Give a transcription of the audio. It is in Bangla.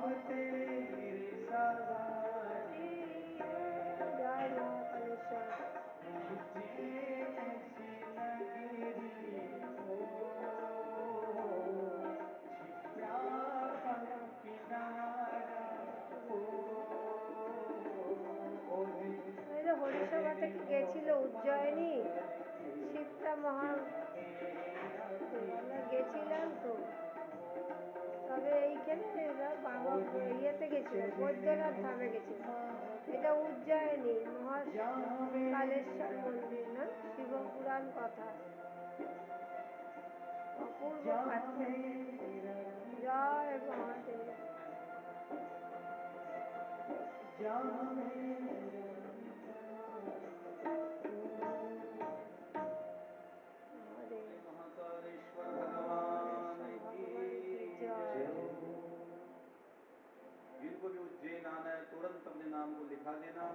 तेरे सहारे जय महाकालेश्वर। उज्जैन ऐसी नगरी हो, क्षिप्रा का किनारा हो। এই যে হরিসভা থেকে গেছিল উজ্জয়িনী শিবটা মহা, আমরা গেছিলাম তো। তবে এইখানে বাবা ইয়েতে গেছিলাম, বৈদ্যনাথ ধামে গেছিলাম। এটা উজ্জয়িনী মহাকালেশ্বর মন্দির না, শিবপুরাণ কথা। অপূর্ব পাখি। জয় মহাদেব। महाकालेश्वर भगवान की जय हो। जिनको भी उज्जैन आना है तुरंत अपने नाम को लिखा देना।